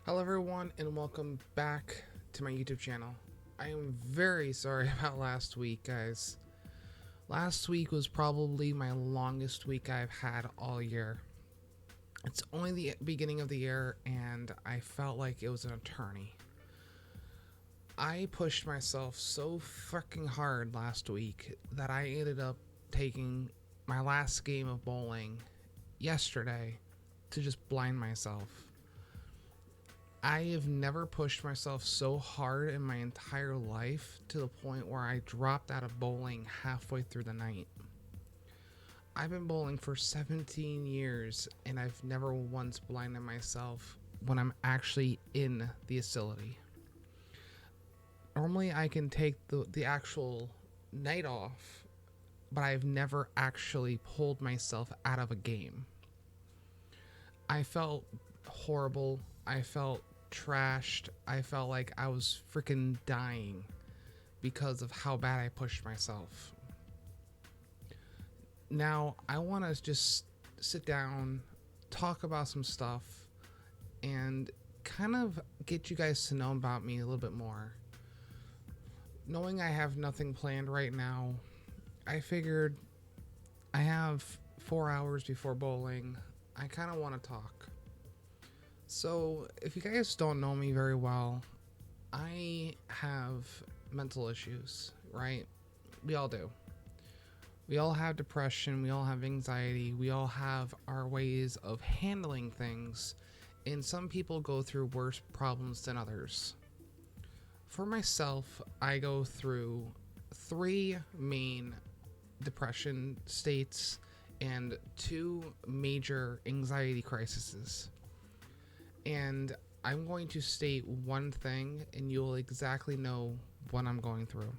Hello everyone and welcome back to my YouTube channel. I am very sorry about last week, guys. Last week was probably my longest week I've had all year. It's only the beginning of the year and I felt like it was an eternity. I pushed myself so fucking hard last week that I ended up taking my last game of bowling yesterday to just blind myself. I have never pushed myself so hard in my entire life to the point where I dropped out of bowling halfway through the night. I've been bowling for 17 years and I've never once blinded myself when I'm actually in the facility. Normally I can take the actual night off, but I've never actually pulled myself out of a game. I felt horrible. I felt trashed. I felt like I was freaking dying because of how bad I pushed myself. Now, I want to just sit down, talk about some stuff, and kind of get you guys to know about me a little bit more. Knowing I have nothing planned right now, I figured I have 4 hours before bowling. I kind of want to talk. So, if you guys don't know me very well, I have mental issues, right? We all do. We all have depression, we all have anxiety, we all have our ways of handling things, and some people go through worse problems than others. For myself, I go through 3 main depression states and 2 major anxiety crises. And I'm going to state one thing and you'll exactly know what I'm going through.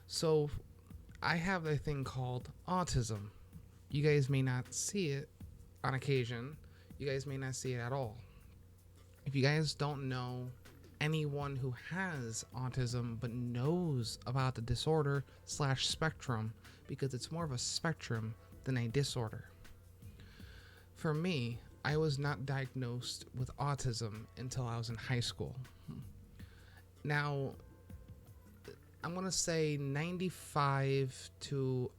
So I have a thing called autism. You guys may not see it on occasion. You guys may not see it at all. If you guys don't know anyone who has autism but knows about the disorder / spectrum, because it's more of a spectrum than a disorder. For me, I was not diagnosed with autism until I was in high school. Now, I'm going to say 95 to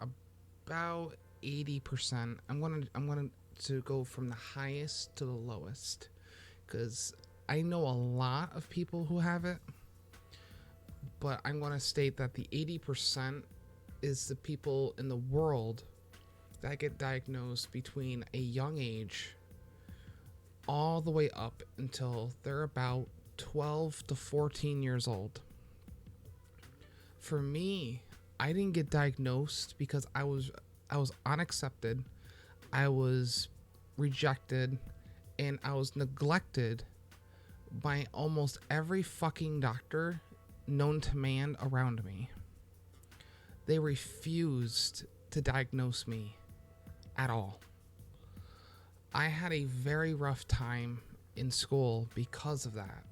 about 80%. I'm going to go from the highest to the lowest, cuz I know a lot of people who have it, but I'm going to state that the 80% is the people in the world that get diagnosed between a young age all the way up until they're about 12 to 14 years old. For me, I didn't get diagnosed because I was unaccepted, I was rejected, and I was neglected by almost every fucking doctor known to man around me. They refused to diagnose me at all. I had a very rough time in school because of that.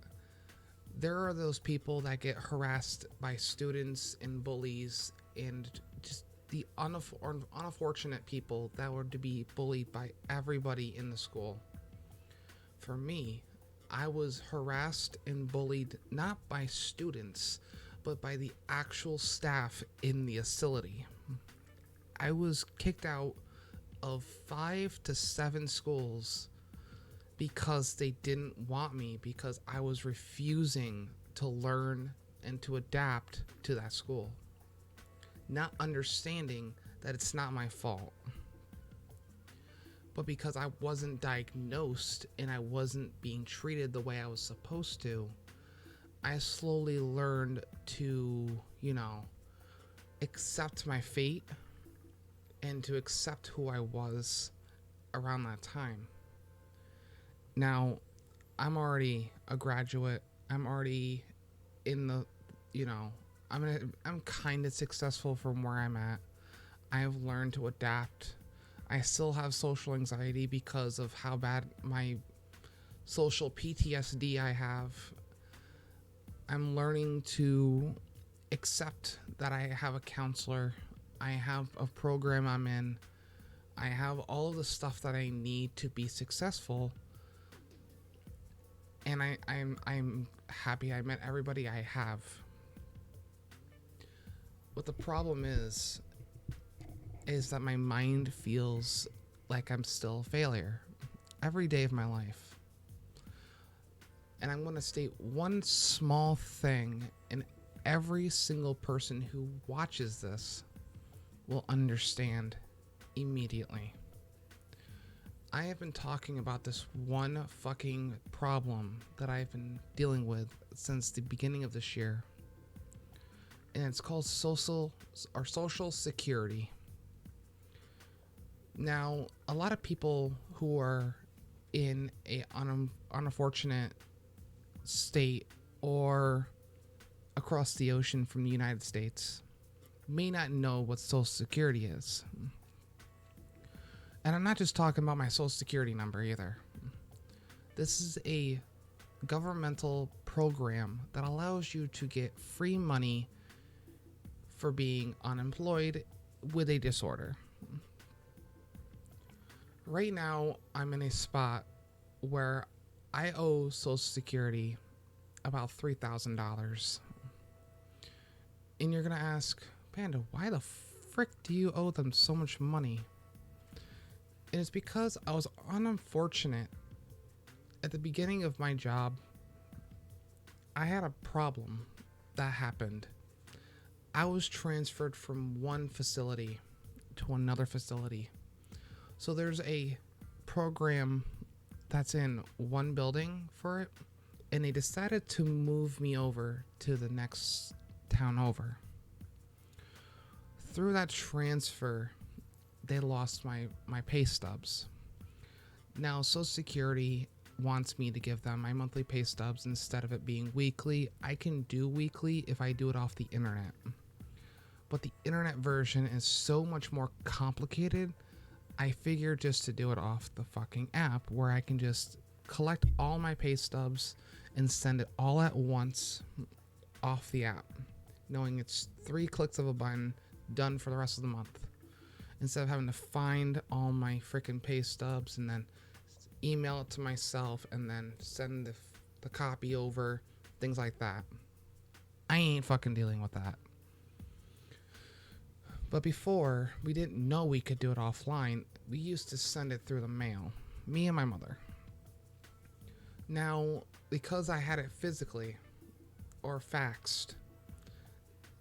There are those people that get harassed by students and bullies and just the unfortunate people that were to be bullied by everybody in the school. For me, I was harassed and bullied not by students, but by the actual staff in the facility. I was kicked out of 5 to 7 schools because they didn't want me, because I was refusing to learn and to adapt to that school, not understanding that it's not my fault. But because I wasn't diagnosed and I wasn't being treated the way I was supposed to, I slowly learned to, accept my fate and to accept who I was around that time. Now, I'm already a graduate. I'm already in the, I'm kind of successful from where I'm at. I have learned to adapt. I still have social anxiety because of how bad my social PTSD I have. I'm learning to accept that I have a counselor. I have a program I'm in. I have all of the stuff that I need to be successful. and I'm happy I met everybody I have. What the problem is that my mind feels like I'm still a failure every day of my life. And I'm going to state one small thing, and every single person who watches this will understand immediately. I have been talking about this one fucking problem that I've been dealing with since the beginning of this year. And it's called social security. Now, a lot of people who are in a unfortunate state or across the ocean from the United States may not know what Social Security is. And I'm not just talking about my Social Security number either. This is a governmental program that allows you to get free money for being unemployed with a disorder. Right now, I'm in a spot where I owe Social Security about $3,000. And you're going to ask, Panda, why the frick do you owe them so much money? And it's because I was unfortunate. At the beginning of my job, I had a problem that happened. I was transferred from one facility to another facility. So there's a program that's in one building for it, and they decided to move me over to the next town over. Through that transfer, they lost my pay stubs. Now, Social Security wants me to give them my monthly pay stubs instead of it being weekly. I can do weekly if I do it off the internet. But the internet version is so much more complicated. I figured just to do it off the fucking app where I can just collect all my pay stubs and send it all at once off the app, knowing it's 3 clicks of a button, done for the rest of the month. Instead of having to find all my freaking pay stubs and then email it to myself and then send the copy over, things like that. I ain't fucking dealing with that. But before, we didn't know we could do it offline. We used to send it through the mail, me and my mother. Now, because I had it physically or faxed,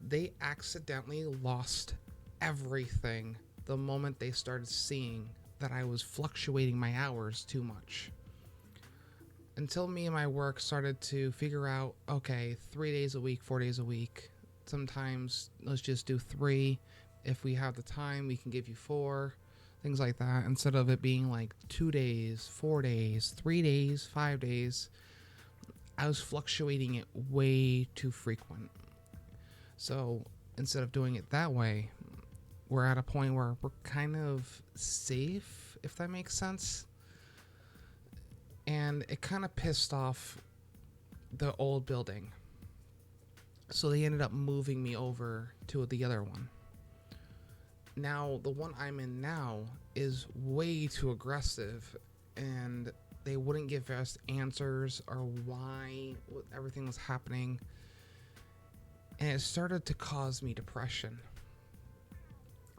they accidentally lost everything the moment they started seeing that I was fluctuating my hours too much. Until me and my work started to figure out, okay, 3 days a week, 4 days a week. Sometimes let's just do 3. If we have the time, we can give you 4. Things like that. Instead of it being like 2 days, 4 days, 3 days, 5 days. I was fluctuating it way too frequent. So instead of doing it that way, we're at a point where we're kind of safe, if that makes sense. And it kind of pissed off the old building. So they ended up moving me over to the other one. Now, the one I'm in now is way too aggressive, and they wouldn't give us answers or why everything was happening. And it started to cause me depression.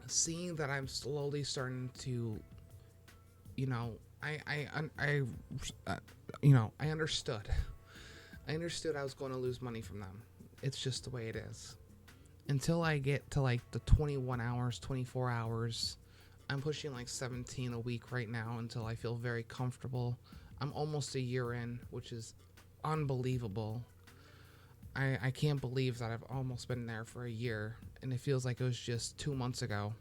Seeing that I'm slowly starting to, I understood. I understood I was going to lose money from them. It's just the way it is. Until I get to like the 21 hours, 24 hours, I'm pushing like 17 a week right now until I feel very comfortable. I'm almost a year in, which is unbelievable. I can't believe that I've almost been there for a year, and it feels like it was just 2 months ago.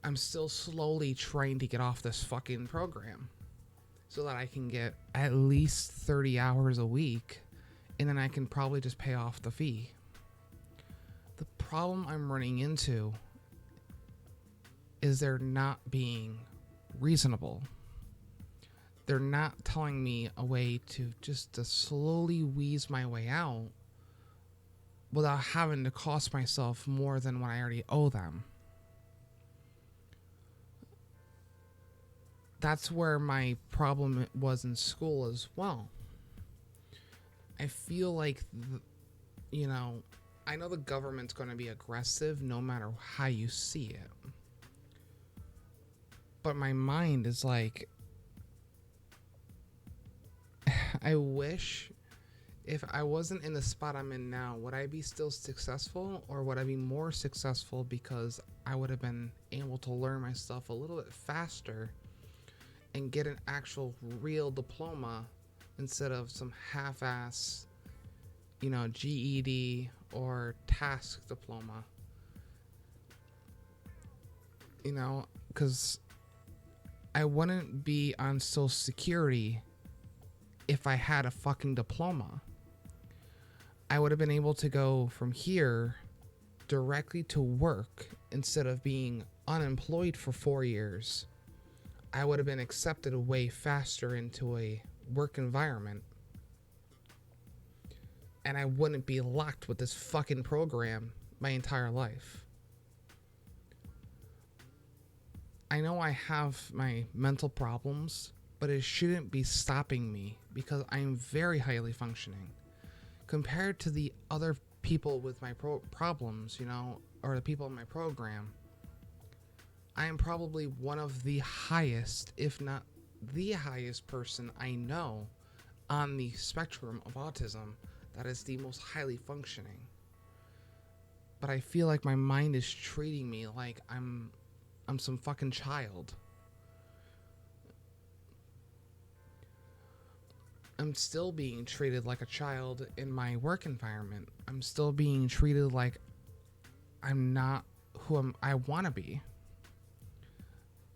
I'm still slowly trying to get off this fucking program so that I can get at least 30 hours a week, and then I can probably just pay off the fee. The problem I'm running into is they're not being reasonable. They're not telling me a way to just to slowly wheeze my way out without having to cost myself more than what I already owe them. that's where my problem was in school as well. I feel like, you know, I know the government's going to be aggressive no matter how you see it. But my mind is like, I wish if I wasn't in the spot I'm in now, would I be still successful, or would I be more successful because I would have been able to learn my stuff a little bit faster and get an actual real diploma instead of some half-ass, GED or task diploma. Because I wouldn't be on Social Security if I had a fucking diploma. I would have been able to go from here directly to work instead of being unemployed for 4 years. I would have been accepted way faster into a work environment. And I wouldn't be locked with this fucking program my entire life. I know I have my mental problems, but it shouldn't be stopping me because I'm very highly functioning. Compared to the other people with my problems, or the people in my program, I am probably one of the highest, if not the highest person I know on the spectrum of autism that is the most highly functioning. But I feel like my mind is treating me like I'm some fucking child. I'm still being treated like a child in my work environment. I'm still being treated like I'm not who I want to be.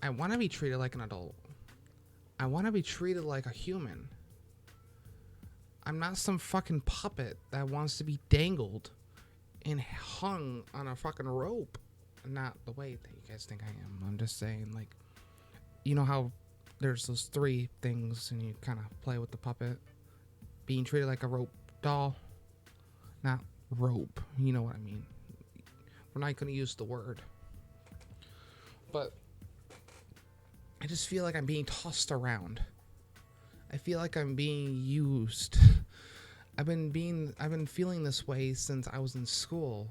I want to be treated like an adult. I want to be treated like a human. I'm not some fucking puppet that wants to be dangled and hung on a fucking rope. Not the way that you guys think I am. I'm just saying, like, you know how there's those 3 things and you kind of play with the puppet? Being treated like a rope doll. Not rope. You know what I mean. We're not going to use the word. But I just feel like I'm being tossed around. I feel like I'm being used. I've been feeling this way since I was in school.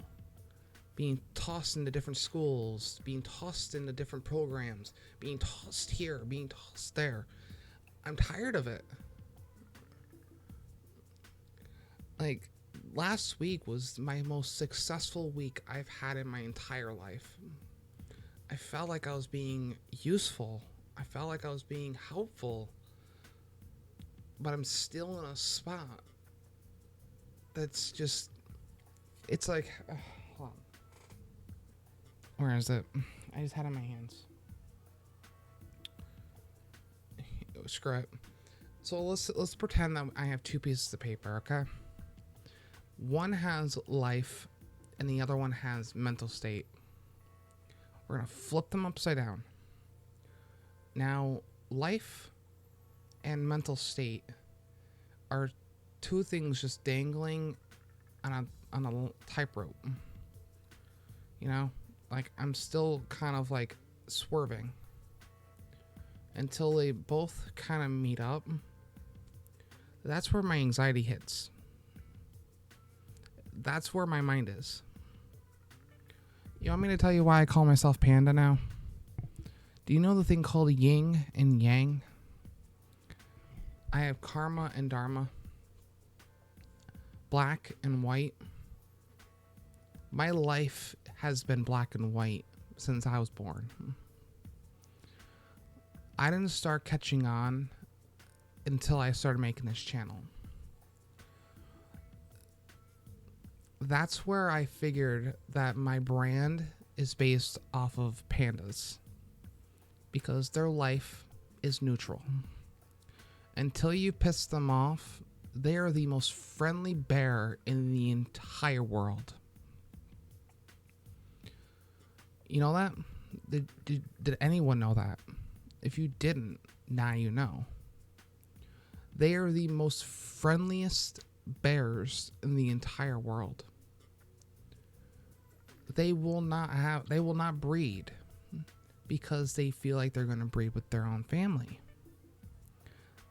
Being tossed into different schools, being tossed into different programs, being tossed here, being tossed there. I'm tired of it. Like, last week was my most successful week I've had in my entire life. I felt like I was being useful. I felt like I was being helpful. But I'm still in a spot that's just, it's like, hold on. Where is it? I just had it in my hands. Screw it. So let's pretend that I have 2 pieces of paper, okay? One has life and the other one has mental state. We're going to flip them upside down. Now, life and mental state are 2 things just dangling on a tightrope. Like, I'm still kind of like swerving until they both kind of meet up. That's where my anxiety hits. That's where my mind is. You want me to tell you why I call myself Panda now? Do you know the thing called yin and yang? I have karma and dharma. Black and white. My life has been black and white since I was born. I didn't start catching on until I started making this channel. That's where I figured that my brand is based off of pandas, because their life is neutral. Until you piss them off, they are the most friendly bear in the entire world. You know that? Did anyone know that? If you didn't, now you know. They are the most friendliest bears in the entire world. They will not breed. because they feel like they're going to breed with their own family.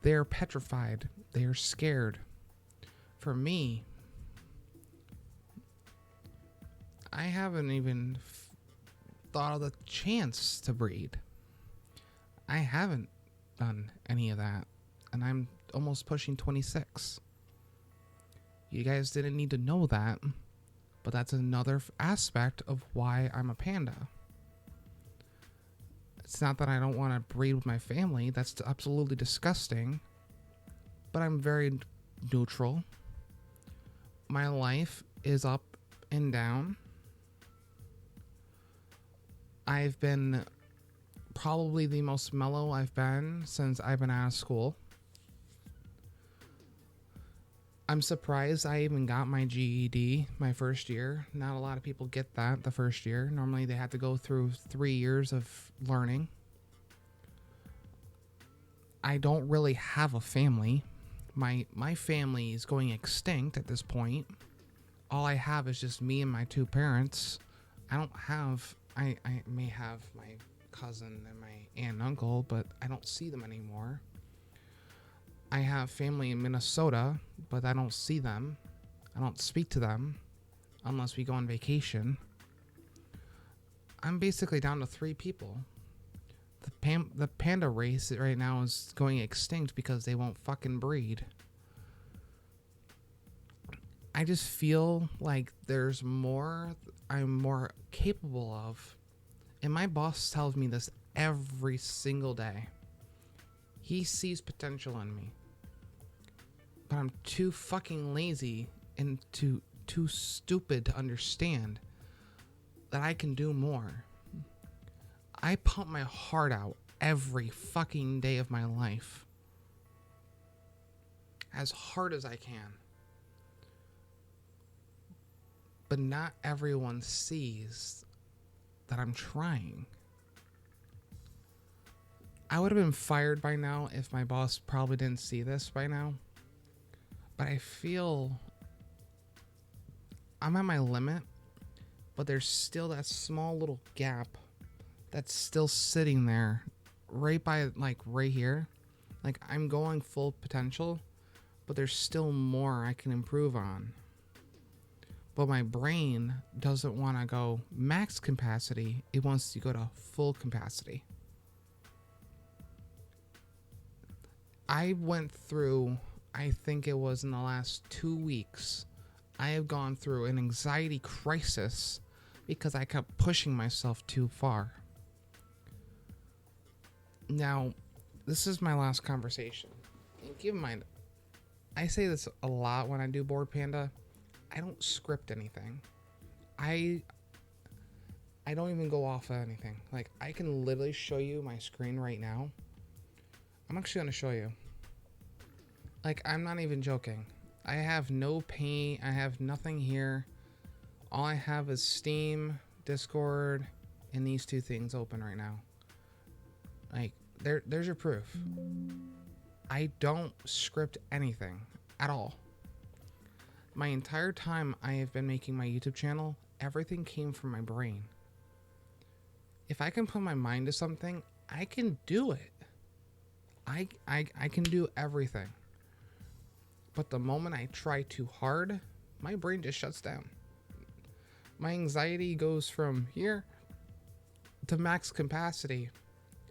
They're petrified. They're scared. For me, I haven't even thought of the chance to breed. I haven't done any of that. And I'm almost pushing 26. You guys didn't need to know that, but that's another aspect of why I'm a panda. It's not that I don't want to breed with my family. That's absolutely disgusting. But I'm very neutral. My life is up and down. I've been probably the most mellow I've been since I've been out of school. I'm surprised I even got my GED my first year. Not a lot of people get that the first year. Normally they have to go through 3 years of learning. I don't really have a family. My family is going extinct at this point. All I have is just me and my two parents. I don't have... I may have my cousin and my aunt and uncle, but I don't see them anymore. I have family in Minnesota, but I don't see them. I don't speak to them unless we go on vacation. I'm basically down to 3 people. The panda race right now is going extinct because they won't fucking breed. I just feel like there's more I'm more capable of. And my boss tells me this every single day. He sees potential in me. But I'm too fucking lazy and too stupid to understand that I can do more. I pump my heart out every fucking day of my life. As hard as I can. But not everyone sees that I'm trying. I would have been fired by now if my boss probably didn't see this by now. But I feel I'm at my limit, but there's still that small little gap that's still sitting there right by, like, right here. Like, I'm going full potential, but there's still more I can improve on. But my brain doesn't want to go max capacity. It wants to go to full capacity. I went through, I think it was in the last 2 weeks, I have gone through an anxiety crisis because I kept pushing myself too far. Now, this is my last conversation. And keep in mind, I say this a lot when I do Board Panda. I don't script anything. I don't even go off of anything. Like, I can literally show you my screen right now. I'm actually going to show you. Like, I'm not even joking. I have no paint. I have nothing here. All I have is Steam, Discord, and these 2 things open right now. Like, there's your proof. I don't script anything at all. My entire time I have been making my YouTube channel, everything came from my brain. If I can put my mind to something, I can do it. I can do everything. But the moment I try too hard, my brain just shuts down. My anxiety goes from here to max capacity.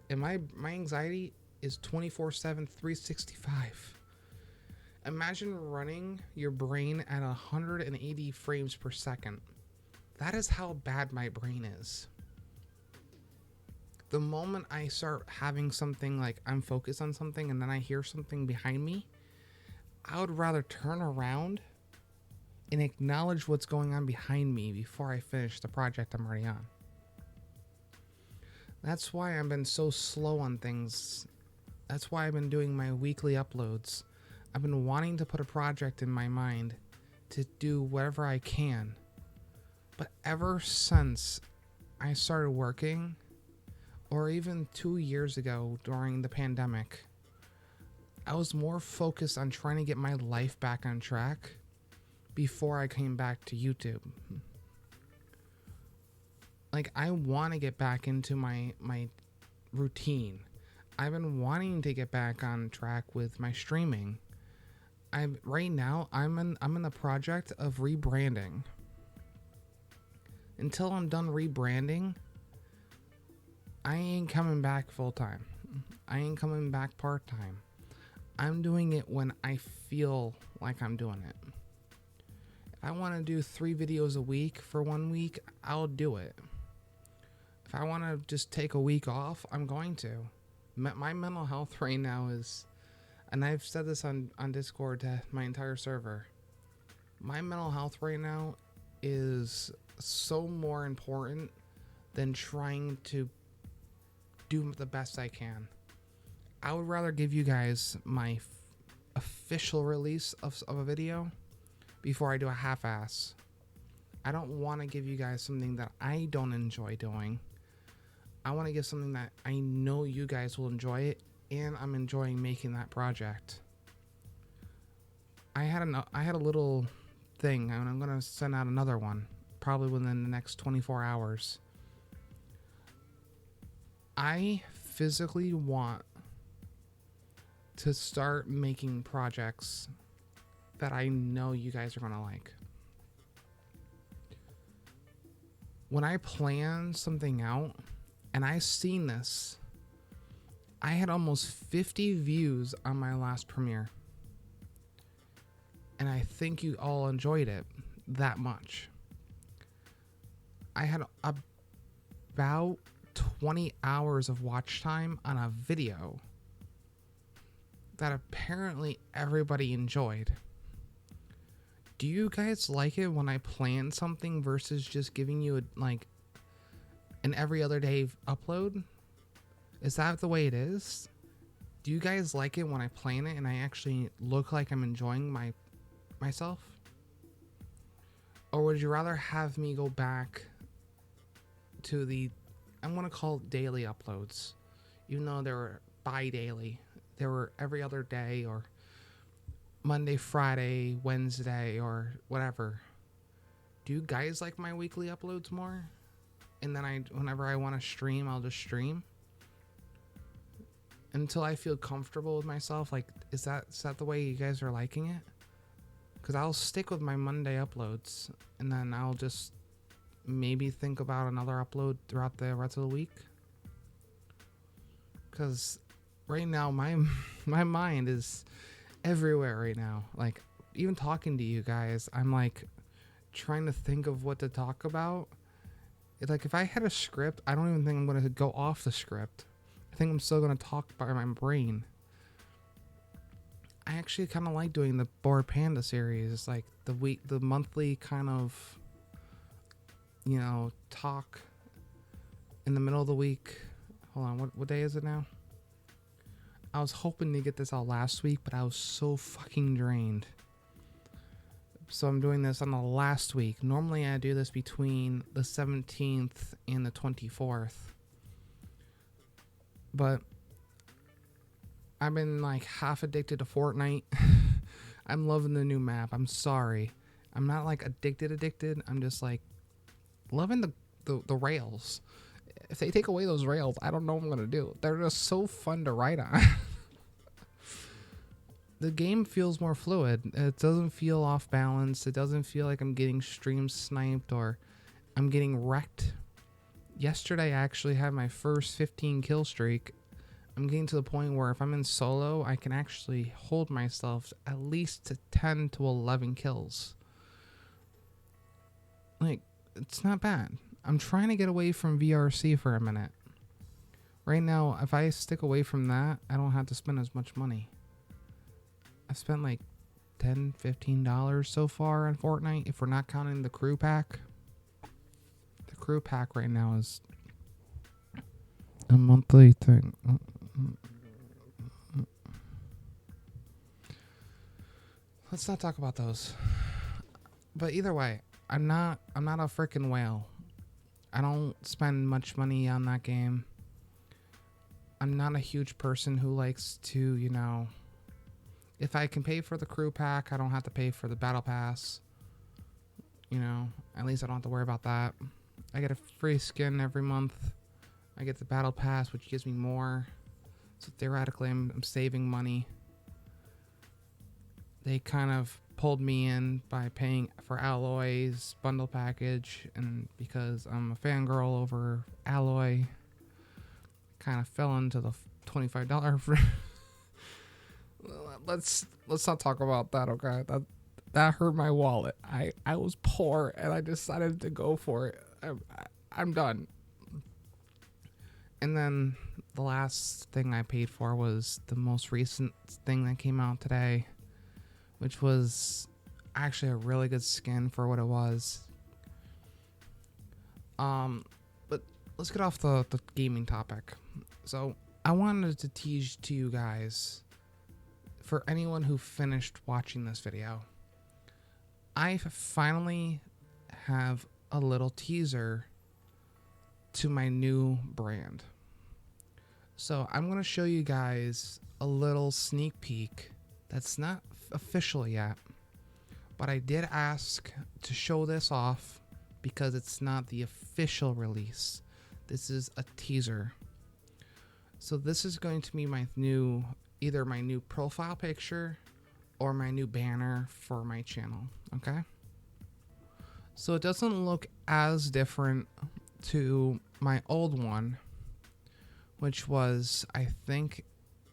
And my anxiety is 24/7, 365. Imagine running your brain at 180 frames per second. That is how bad my brain is. The moment I start having something like I'm focused on something and then I hear something behind me, I would rather turn around and acknowledge what's going on behind me before I finish the project I'm already on. That's why I've been so slow on things. That's why I've been doing my weekly uploads. I've been wanting to put a project in my mind to do whatever I can. But ever since I started working, or even 2 years ago during the pandemic, I was more focused on trying to get my life back on track before I came back to YouTube. Like, I want to get back into my routine. I've been wanting to get back on track with my streaming. I'm in the project of rebranding. Until I'm done rebranding, I ain't coming back full time. I ain't coming back part time. I'm doing it when I feel like I'm doing it. If I want to do 3 videos a week for 1 week, I'll do it. If I want to just take a week off, I'm going to. My mental health right now is, and I've said this on Discord to my entire server, my mental health right now is so more important than trying to do the best I can. I would rather give you guys my official release of a video before I do a half-ass. I don't want to give you guys something that I don't enjoy doing. I want to give something that I know you guys will enjoy it, and I'm enjoying making that project. I had a little thing, and I'm going to send out another one probably within the next 24 hours. I physically want to start making projects that I know you guys are going to like. When I plan something out, and I've seen this, I had almost 50 views on my last premiere. And I think you all enjoyed it that much. I had about 20 hours of watch time on a video that apparently everybody enjoyed. Do you guys like it when I plan something versus just giving you an every other day upload? Is that the way it is? Do you guys like it when I plan it and I actually look like I'm enjoying myself? Or would you rather have me go back to I'm going to call it daily uploads, even though they were bi-daily. They were every other day, or Monday, Friday, Wednesday, or whatever. Do you guys like my weekly uploads more? And then whenever I want to stream, I'll just stream until I feel comfortable with myself. Like, is that the way you guys are liking it? Because I'll stick with my Monday uploads, and then I'll just maybe think about another upload throughout the rest of the week. Because right now my mind is everywhere right now. Like, even talking to you guys, I'm like trying to think of what to talk about. It's like, if I had a script, I don't even think I'm going to go off the script. I think I'm still going to talk by my brain. I actually kind of like doing the Bored Panda series. It's like the monthly kind of, talk in the middle of the week. Hold on, what day is it now? I was hoping to get this out last week, but I was so fucking drained. So I'm doing this on the last week. Normally I do this between the 17th and the 24th. But I've been like half addicted to Fortnite. I'm loving the new map. I'm sorry. I'm not like addicted. I'm just like loving the rails. If they take away those rails, I don't know what I'm going to do. They're just so fun to ride on. The game feels more fluid. It doesn't feel off balance. It doesn't feel like I'm getting stream sniped or I'm getting wrecked. Yesterday I actually had my first 15 kill streak. I'm getting to the point where if I'm in solo, I can actually hold myself at least to 10 to 11 kills. Like, it's not bad. I'm trying to get away from VRC for a minute. Right now, if I stick away from that, I don't have to spend as much money. I've spent like $10, $15 so far on Fortnite, if we're not counting the crew pack. The crew pack right now is a monthly thing. Let's not talk about those. But either way, I'm not a freaking whale. I don't spend much money on that game. I'm not a huge person who likes to, if I can pay for the crew pack, I don't have to pay for the battle pass. At least I don't have to worry about that. I get a free skin every month. I get the battle pass, which gives me more. So theoretically, I'm saving money. They kind of pulled me in by paying for Alloy's bundle package, and because I'm a fangirl over Alloy, kind of fell into the $25. Let's not talk about that, okay? That hurt my wallet. I was poor and I decided to go for it. I'm done. And then the last thing I paid for was the most recent thing that came out today, which was actually a really good skin for what it was. But let's get off the gaming topic. So I wanted to tease to you guys, for anyone who finished watching this video, I finally have a little teaser to my new brand. So I'm going to show you guys a little sneak peek that's not official yet, but I did ask to show this off because it's not the official release. This is a teaser. So this is going to be my new, either my new profile picture or my new banner for my channel, okay? So it doesn't look as different to my old one, which was, I think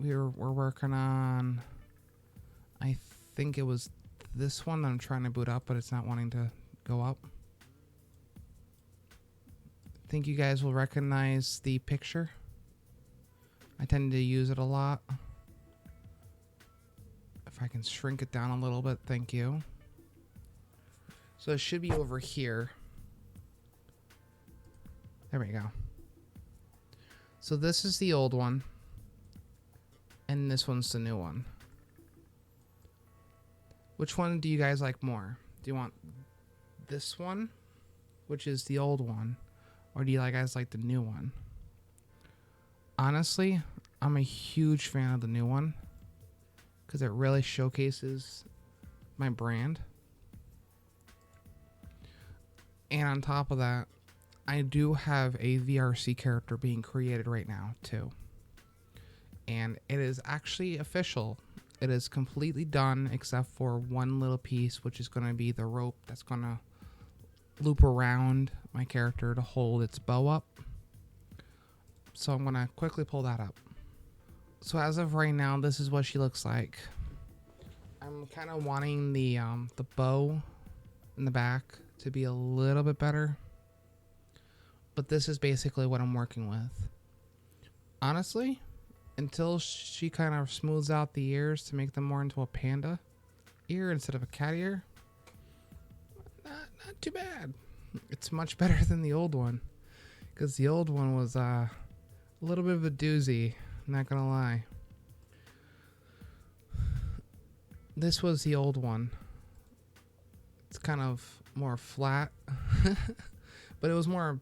we're working on, I think it was this one that I'm trying to boot up, but it's not wanting to go up. I think you guys will recognize the picture. I tend to use it a lot. If I can shrink it down a little bit, thank you. So it should be over here. There we go. So this is the old one, and this one's the new one. Which one do you guys like more? Do you want this one, which is the old one, or do you guys like the new one? Honestly, I'm a huge fan of the new one because it really showcases my brand. And on top of that, I do have a VRC character being created right now too. And it is actually official. It is completely done except for one little piece, which is going to be the rope that's going to loop around my character to hold its bow up. So I'm going to quickly pull that up. So as of right now, this is what she looks like. I'm kind of wanting the bow in the back to be a little bit better. But this is basically what I'm working with. Honestly, until she kind of smooths out the ears to make them more into a panda ear instead of a cat ear, not too bad. It's much better than the old one, because the old one was a little bit of a doozy, not gonna lie. This was the old one. It's kind of more flat, but it was more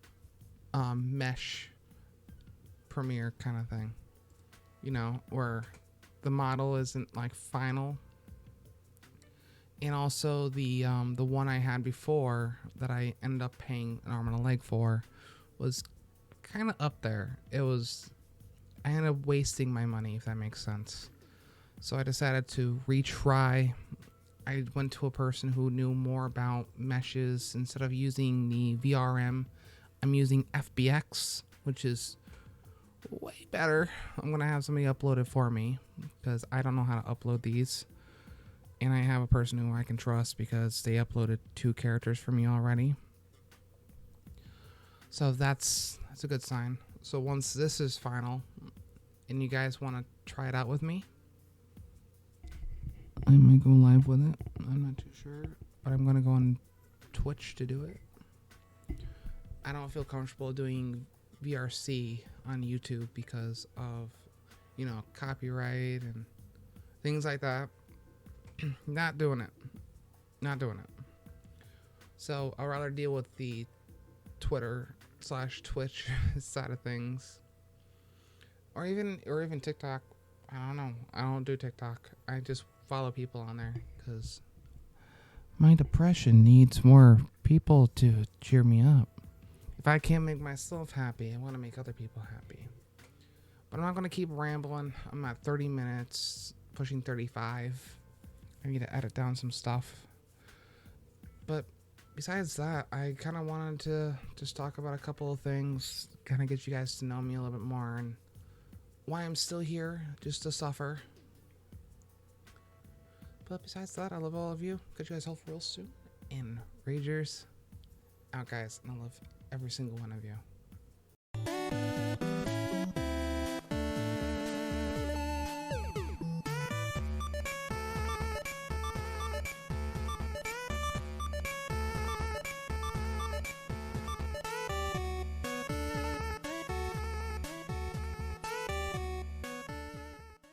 mesh premiere kind of thing, you know, where the model isn't like final. And also the one I had before that I ended up paying an arm and a leg for was kind of up there. I ended up wasting my money, if that makes sense. So I decided to retry. I went to a person who knew more about meshes. Instead of using the VRM, I'm using FBX, which is way better. I'm going to have somebody upload it for me because I don't know how to upload these. And I have a person who I can trust because they uploaded 2 characters for me already. So that's a good sign. So once this is final and you guys want to try it out with me, I might go live with it. I'm not too sure, but I'm going to go on Twitch to do it. I don't feel comfortable doing VRC on YouTube because of, you know, copyright and things like that. Not doing it. So I'd rather deal with the Twitter/Twitch side of things, or even TikTok. I don't know. I don't do TikTok. I just follow people on there because my depression needs more people to cheer me up. If I can't make myself happy, I want to make other people happy. But I'm not going to keep rambling. I'm at 30 minutes, pushing 35. I need to edit down some stuff. But besides that, I kind of wanted to just talk about a couple of things, kind of get you guys to know me a little bit more and why I'm still here, just to suffer. But besides that, I love all of you. Catch you guys all real soon. And Ragers, out guys, and I love every single one of you.